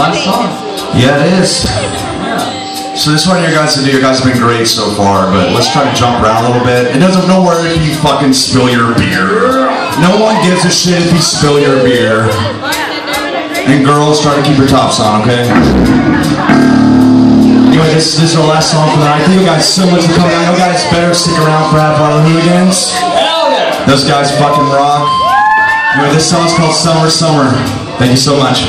Last song. Yeah, it is. So this one you guys to do. You guys have been great so far, but let's try to jump around a little bit. It doesn't no worry if you fucking spill your beer. No one gives a shit if you spill your beer. And girls, try to keep your tops on, okay? Anyway, this is our last song for the night. Thank you guys so much for coming out. You guys better stick around for Half Hour Hooligans. Hell yeah! Those guys fucking rock. Anyway, this song's called Summer Summer. Thank you so much.